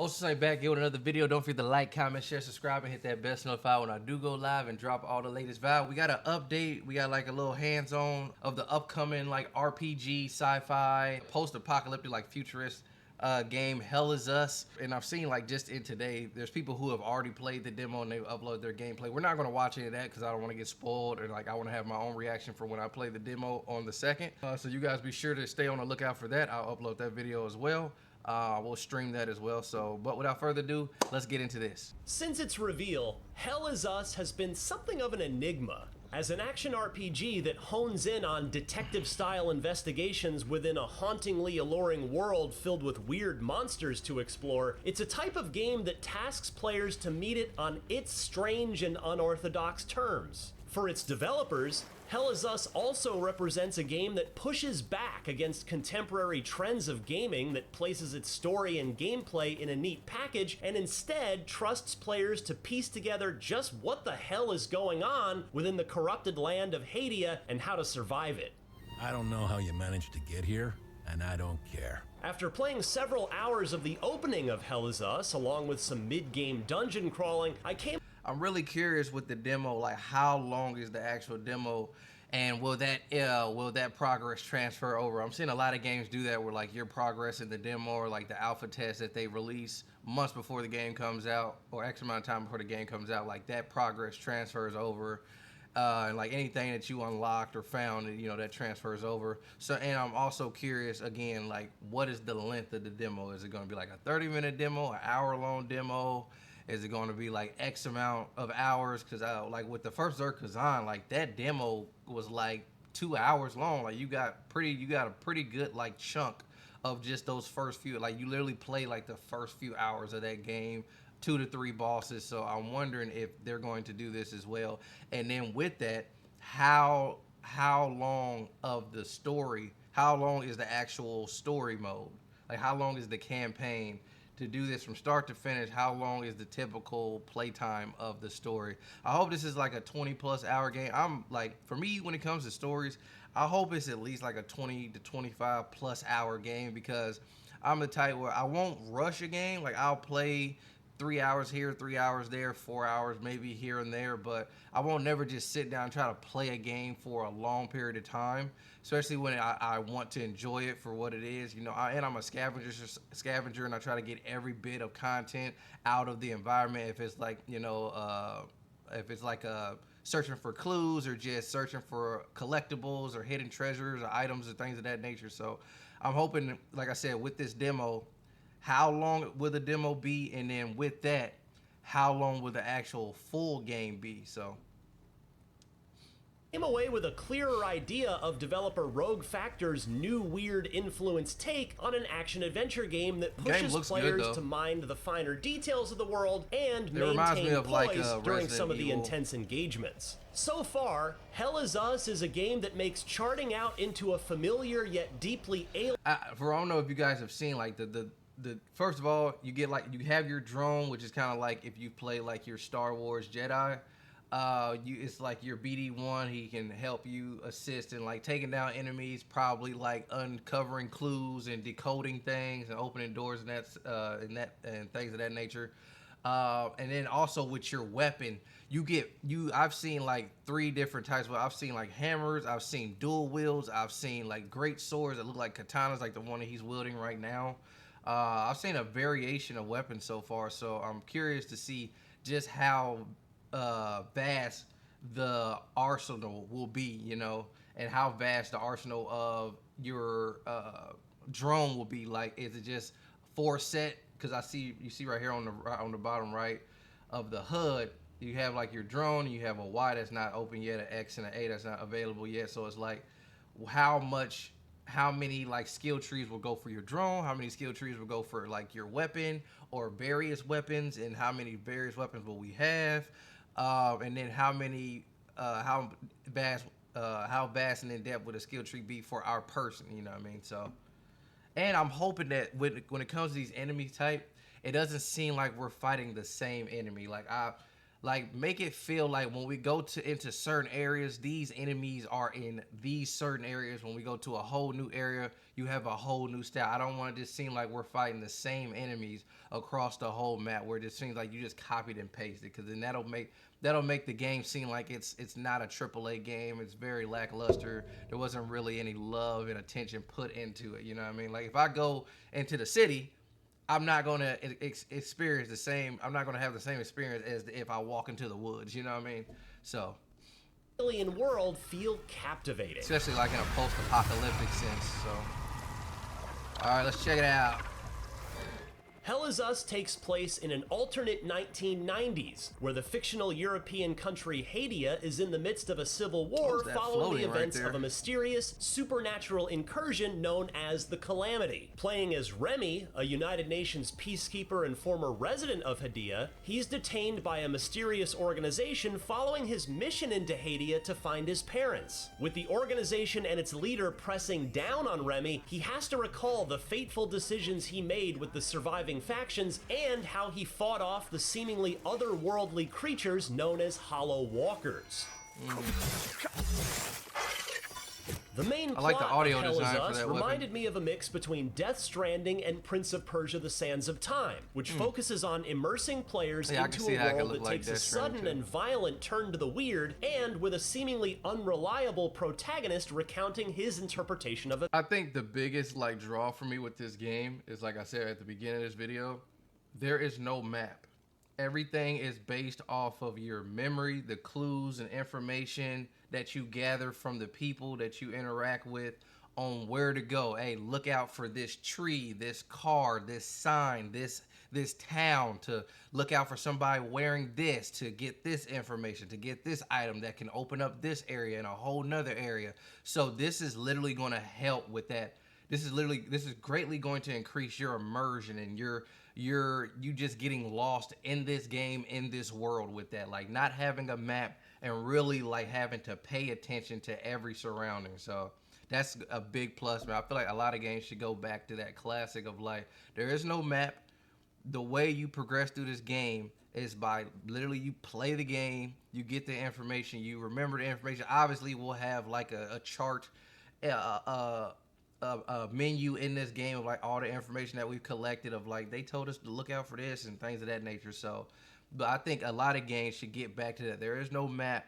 oldsoulsuni back here with another video. Don't forget to like, comment, share, subscribe, and hit that bell notification when I do go live and drop all the latest vibe. We got an update. We got like a little hands-on of the upcoming like RPG, sci-fi, post-apocalyptic, like futurist game Hell Is Us. And I've seen like just in today, there's people who have already played the demo and they upload their gameplay. We're not going to watch any of that because I don't want to get spoiled, or like I want to have my own reaction for when I play the demo on the 2nd. So you guys be sure to stay on the lookout for that. I'll upload that video as well. We'll stream that as well. So, but without further ado, let's get into this. Since its reveal, Hell Is Us has been something of an enigma. As an action RPG that hones in on detective-style investigations within a hauntingly alluring world filled with weird monsters to explore, it's a type of game that tasks players to meet it on its strange and unorthodox terms. For its developers, Hell Is Us also represents a game that pushes back against contemporary trends of gaming that places its story and gameplay in a neat package and instead trusts players to piece together just what the hell is going on within the corrupted land of Hadia and how to survive it. I don't know how you managed to get here, and I don't care. After playing several hours of the opening of Hell Is Us, along with some mid-game dungeon crawling, I'm really curious with the demo, like how long is the actual demo, and will that progress transfer over? I'm seeing a lot of games do that, where like your progress in the demo or like the alpha test that they release months before the game comes out, or X amount of time before the game comes out, like that progress transfers over. And like anything that you unlocked or found, you know, that transfers over. So, and I'm also curious again, like what is the length of the demo? Is it going to be like a 30-minute demo, an hour-long demo? Is it going to be like X amount of hours? Because like with the first Zerkazan, like that demo was like 2 hours long. Like you got a pretty good like chunk of just those first few. Like you literally play like the first few hours of that game, 2 to 3 bosses. So I'm wondering if they're going to do this as well. And then with that, how long of the story? How long is the actual story mode? Like how long is the campaign? To do this from start to finish, how long is the typical playtime of the story? I hope this is like a 20+ hour game. I'm like, for me, when it comes to stories, I hope it's at least like a 20 to 25+ hour game, because I'm the type where I won't rush a game. Like I'll play 3 hours here, 3 hours there, 4 hours maybe here and there, but I won't never just sit down and try to play a game for a long period of time, especially when I want to enjoy it for what it is, you know. And I'm a scavenger, and I try to get every bit of content out of the environment. If it's like, you know, if it's like searching for clues or just searching for collectibles or hidden treasures or items or things of that nature. So I'm hoping, like I said, with this demo, how long will the demo be? And then with that, how long will the actual full game be? So came away with a clearer idea of developer Rogue Factor's new weird influence take on an action-adventure game that pushes players to mind the finer details of the world and maintain poise during some of the intense engagements. So far, Hell Is Us is a game that makes charting out into a familiar yet deeply alien... I don't know if you guys have seen like the first of all, you get like, you have your drone, which is kind of like if you play like your Star Wars Jedi. It's like your BD1. He can help you assist in like taking down enemies, probably like uncovering clues and decoding things and opening doors and and things of that nature. And then also with your weapon, I've seen like 3 different types. I've seen like hammers, I've seen dual wields, I've seen like great swords that look like katanas, like the one that he's wielding right now. I've seen a variation of weapons so far, so I'm curious to see just how vast the arsenal will be, you know, and how vast the arsenal of your drone will be. Like, is it just 4 set? Because you see right here on the bottom right of the HUD, you have like your drone, and you have a Y that's not open yet, an X and an A that's not available yet. So it's like how many like skill trees will go for your drone, how many skill trees will go for like your weapon or various weapons, and how many various weapons will we have, and then how vast and in depth would a skill tree be for our person, you know what I mean? So, and I'm hoping that when it comes to these enemy type, it doesn't seem like we're fighting the same enemy. Like Like, make it feel like when we go into certain areas, these enemies are in these certain areas. When we go to a whole new area, you have a whole new style. I don't want it to seem like we're fighting the same enemies across the whole map, where it just seems like you just copied and pasted. Because then that'll make the game seem like it's not a AAA game. It's very lackluster. There wasn't really any love and attention put into it. You know what I mean? Like, if I go into the city, I'm not going to experience the same. I'm not going to have the same experience as if I walk into the woods. You know what I mean? So, alien world feel captivating. especially like in a post-apocalyptic sense. So, all right, let's check it out. Hell Is Us takes place in an alternate 1990s, where the fictional European country Hadia is in the midst of a civil war What's that following the floating right events there? of a mysterious supernatural incursion known as the Calamity. Playing as Remy, a United Nations peacekeeper and former resident of Hadia, he's detained by a mysterious organization following his mission into Hadia to find his parents. With the organization and its leader pressing down on Remy, he has to recall the fateful decisions he made with the surviving factions and how he fought off the seemingly otherworldly creatures known as Hollow Walkers. The main I like the plot audio of Hell Is design for Us that weapon. reminded me of a mix between Death Stranding and Prince of Persia: The Sands of Time, which focuses on immersing players Yeah, I can into see a how it could world look that like takes a Death Stranding, sudden too. and violent turn to the weird, and with a seemingly unreliable protagonist recounting his interpretation of it. I think the biggest like draw for me with this game is, like I said at the beginning of this video, there is no map. Everything is based off of your memory, the clues and information that you gather from the people that you interact with on where to go. Hey, look out for this tree, this car, this sign, this town, to look out for somebody wearing this, to get this information, to get this item that can open up this area and a whole nother area. So this is literally going to help with that. This is greatly going to increase your immersion and you just getting lost in this game, in this world with that. Like, not having a map and really like having to pay attention to every surrounding. So that's a big plus, man. I feel like a lot of games should go back to that classic of like, there is no map. The way you progress through this game is by literally you play the game, you get the information, you remember the information. Obviously, we'll have like a chart, a menu in this game of like all the information that we've collected of like they told us to look out for this and things of that nature. So, but I think a lot of games should get back to that. There is no map.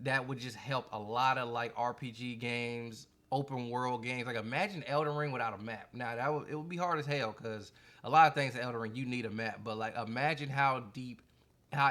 That would just help a lot of like RPG games, open world games. Like, imagine Elden Ring without a map. Now it would be hard as hell because a lot of things in Elden Ring you need a map. But like, imagine how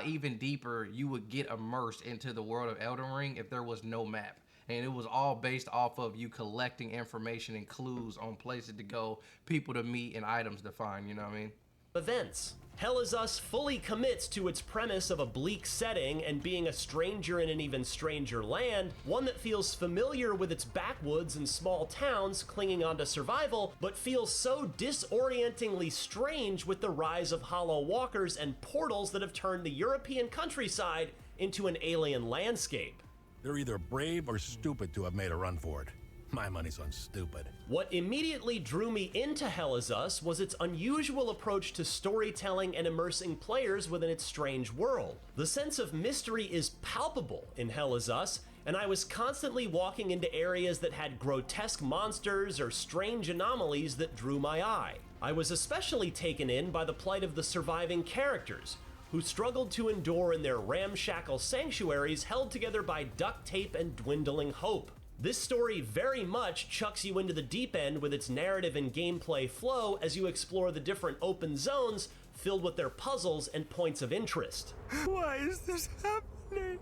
even deeper you would get immersed into the world of Elden Ring if there was no map. And it was all based off of you collecting information and clues on places to go, people to meet, and items to find, you know what I mean? Events. Hell Is Us fully commits to its premise of a bleak setting and being a stranger in an even stranger land, one that feels familiar with its backwoods and small towns clinging onto survival, but feels so disorientingly strange with the rise of hollow walkers and portals that have turned the European countryside into an alien landscape. They're either brave or stupid to have made a run for it. My money's on stupid. What immediately drew me into Hell Is Us was its unusual approach to storytelling and immersing players within its strange world. The sense of mystery is palpable in Hell Is Us, and I was constantly walking into areas that had grotesque monsters or strange anomalies that drew my eye. I was especially taken in by the plight of the surviving characters, who struggled to endure in their ramshackle sanctuaries held together by duct tape and dwindling hope. This story very much chucks you into the deep end with its narrative and gameplay flow as you explore the different open zones filled with their puzzles and points of interest. Why is this happening?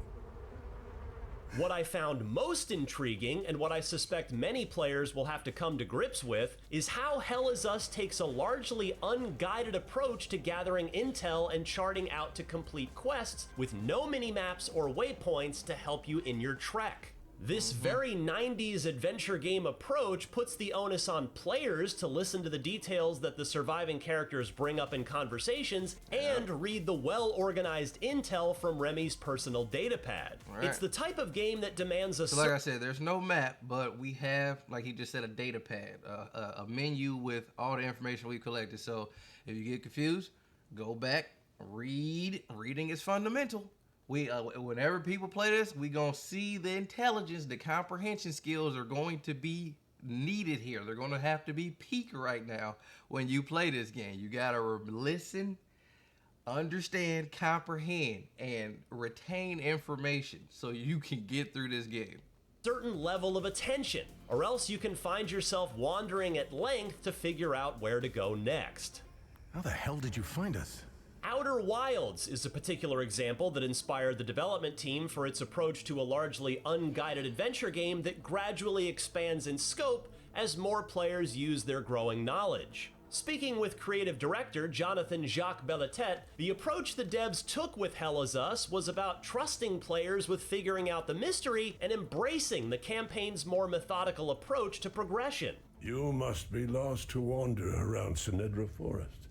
What I found most intriguing, and what I suspect many players will have to come to grips with, is how Hell Is Us takes a largely unguided approach to gathering intel and charting out to complete quests with no mini-maps or waypoints to help you in your trek. This very 90s adventure game approach puts the onus on players to listen to the details that the surviving characters bring up in conversations and read the well-organized intel from Remy's personal datapad. Right. It's the type of game that demands a So like I said, there's no map, but we have, like he just said, a data pad, a menu with all the information we collected. So if you get confused, go back, read. Reading is fundamental. whenever people play this, we gonna see the intelligence, the comprehension skills are going to be needed here. They're gonna have to be peak right now when you play this game. You gotta listen, understand, comprehend, and retain information so you can get through this game. Certain level of attention, or else you can find yourself wandering at length to figure out where to go next. How the hell did you find us? Outer Wilds is a particular example that inspired the development team for its approach to a largely unguided adventure game that gradually expands in scope as more players use their growing knowledge. Speaking with creative director Jonathan Jacques Belletet, the approach the devs took with Hell Is Us was about trusting players with figuring out the mystery and embracing the campaign's more methodical approach to progression. You must be lost to wander around Sinedra Forest.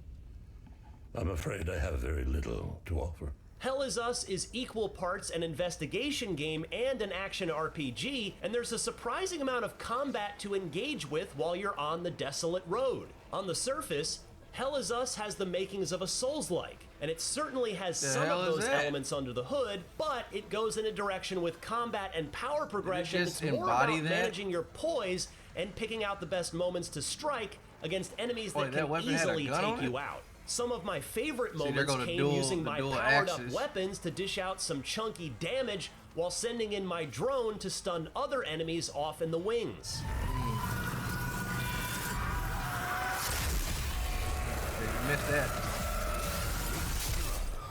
I'm afraid I have very little to offer. Hell Is Us is equal parts an investigation game and an action RPG, and there's a surprising amount of combat to engage with while you're on the desolate road. On the surface, Hell Is Us has the makings of a Souls-like, and it certainly has some of those elements under the hood, but it goes in a direction with combat and power progression that's more about managing your poise and picking out the best moments to strike against enemies that can easily take you out. Some of my favorite moments came using my powered-up weapons to dish out some chunky damage while sending in my drone to stun other enemies off in the wings. You missed that.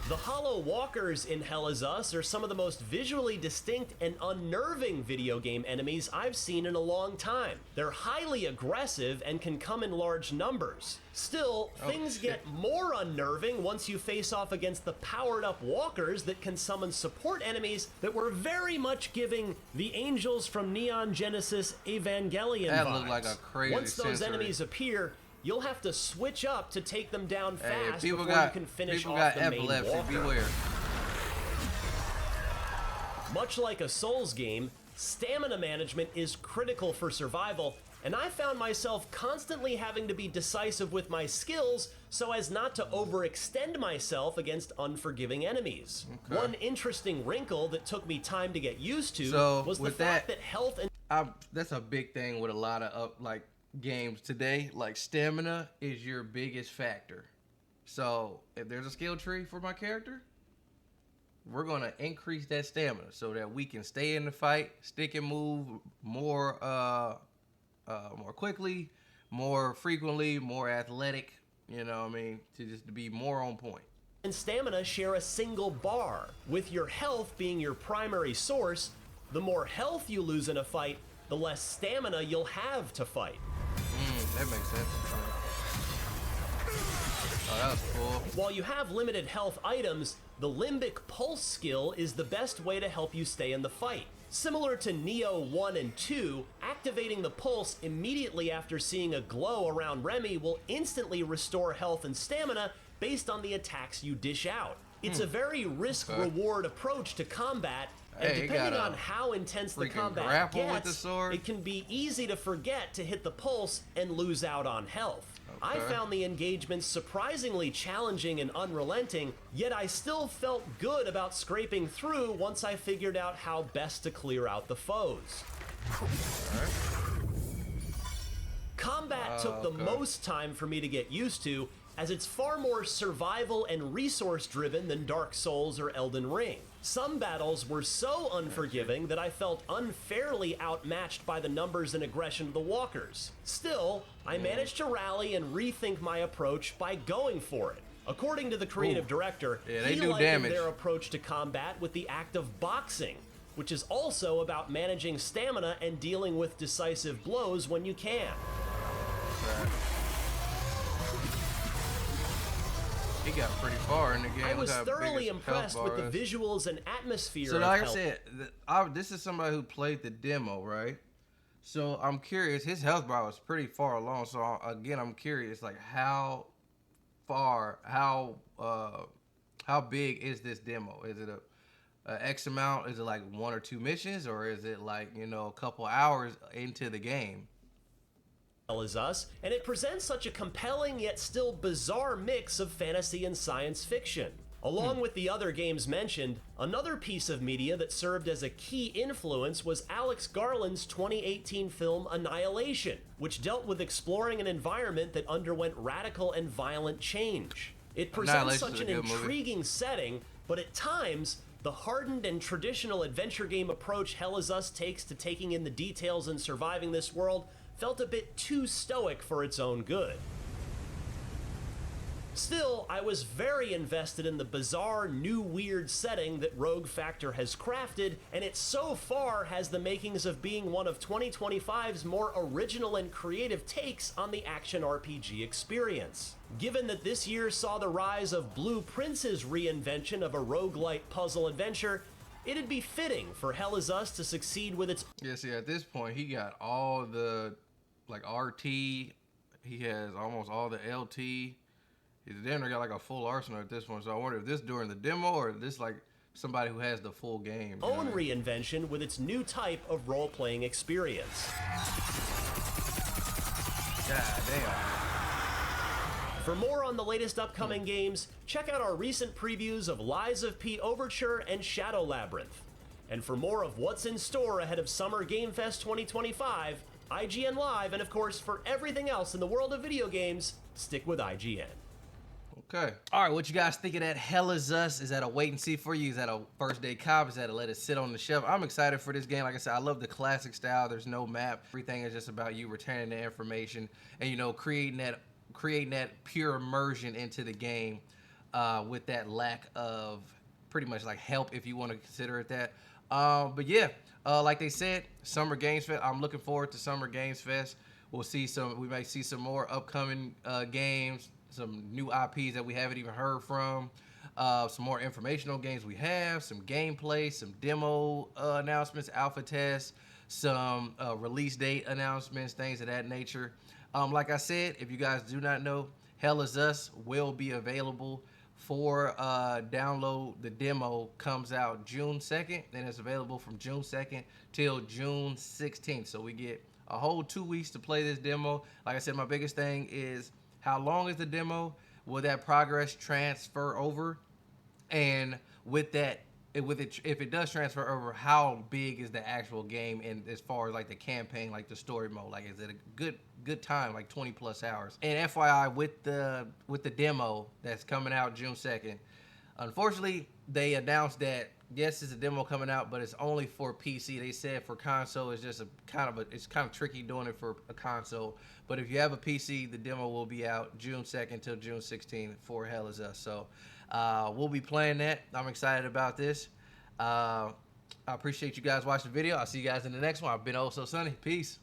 The Hollow Walkers in Hell Is Us are some of the most visually distinct and unnerving video game enemies I've seen in a long time. They're highly aggressive and can come in large numbers. Still, things get more unnerving once you face off against the powered-up walkers that can summon support enemies that were very much giving the angels from Neon Genesis Evangelion vibes. Looked like a crazy Once those enemies appear, you'll have to switch up to take them down fast before you can finish off the main walker. Beware. Much like a Souls game, stamina management is critical for survival, and I found myself constantly having to be decisive with my skills so as not to overextend myself against unforgiving enemies. Okay. One interesting wrinkle that took me time to get used to was the fact that health and... that's a big thing with a lot of games today. Like, stamina is your biggest factor. So if there's a skill tree for my character, we're gonna increase that stamina so that we can stay in the fight, stick and move more quickly, more frequently, more athletic, you know what I mean, to be more on point. And stamina share a single bar, with your health being your primary source. The more health you lose in a fight, the less stamina you'll have to fight. That makes sense. Oh, that was cool. While you have limited health items, the Limbic Pulse skill is the best way to help you stay in the fight. Similar to Neo 1 and 2, activating the pulse immediately after seeing a glow around Remy will instantly restore health and stamina based on the attacks you dish out. It's a very risk-reward approach to combat, and depending on how intense the combat gets, it can be easy to forget to hit the pulse and lose out on health. I found the engagements surprisingly challenging and unrelenting, yet I still felt good about scraping through once I figured out how best to clear out the foes. Combat took the most time for me to get used to, as it's far more survival and resource driven than Dark Souls or Elden Ring. Some battles were so unforgiving that I felt unfairly outmatched by the numbers and aggression of the walkers. Still, I managed to rally and rethink my approach by going for it. According to the creative director, he likened their approach to combat with the act of boxing, which is also about managing stamina and dealing with decisive blows when you can. He got pretty far in the game. I was thoroughly impressed with the visuals and atmosphere. So like I said, this is somebody who played the demo, right? So I'm curious. His health bar was pretty far along. So again, I'm curious, like how big is this demo? Is it a X amount? Is it like 1 or 2 missions, or is it like, you know, a couple hours into the game? Is Us, and it presents such a compelling yet still bizarre mix of fantasy and science fiction. Along with the other games mentioned, another piece of media that served as a key influence was Alex Garland's 2018 film Annihilation, which dealt with exploring an environment that underwent radical and violent change. It presents such an intriguing setting, but at times, the hardened and traditional adventure game approach Hell Is Us takes to taking in the details and surviving this world felt a bit too stoic for its own good. Still, I was very invested in the bizarre, new, weird setting that Rogue Factor has crafted, and it so far has the makings of being one of 2025's more original and creative takes on the action RPG experience. Given that this year saw the rise of Blue Prince's reinvention of a roguelite puzzle adventure, it'd be fitting for Hell Is Us to succeed with its... Yeah, see, at this point, he got all the, like, RT, he has almost all the LT, he's damn near got like a full arsenal at this one, so I wonder if this during the demo or if this like somebody who has the full game. Own reinvention with its new type of role-playing experience. God damn. For more on the latest upcoming games, check out our recent previews of Lies of P Overture and Shadow Labyrinth. And for more of what's in store ahead of Summer Game Fest 2025, IGN Live, and of course for everything else in the world of video games, stick with IGN. Okay. All right, what you guys think of that Hell Is Us? Is that a wait and see for you? Is that a first day cop? Is that a let it sit on the shelf? I'm excited for this game. Like I said, I love the classic style. There's no map. Everything is just about you returning the information and, you know, creating that pure immersion into the game with that lack of pretty much like help, if you want to consider it that. But yeah, like they said, Summer Games Fest. I'm looking forward to Summer Games Fest. We may see some more upcoming games, some new IPs that we haven't even heard from, some more informational games we have, some gameplay, some demo announcements, alpha tests, some release date announcements, things of that nature. Like I said, if you guys do not know, Hell Is Us will be available for download. The demo comes out June 2nd, and it's available from June 2nd till June 16th. So we get a whole 2 weeks to play this demo. Like I said, my biggest thing is how long is the demo? Will that progress transfer over? And with that, if it does transfer over, how big is the actual game? And as far as like the campaign, like the story mode, like is it a good time, like 20 plus hours? And FYI, with the demo that's coming out June 2nd, unfortunately they announced that yes, it's a demo coming out, but it's only for PC. They said for console, it's just it's kind of tricky doing it for a console. But if you have a PC, the demo will be out June 2nd till June 16th for Hell Is Us. So we'll be playing that. I'm excited about this. I appreciate you guys watching the video. I'll see you guys in the next one. I've been oldsoulsuni. Peace.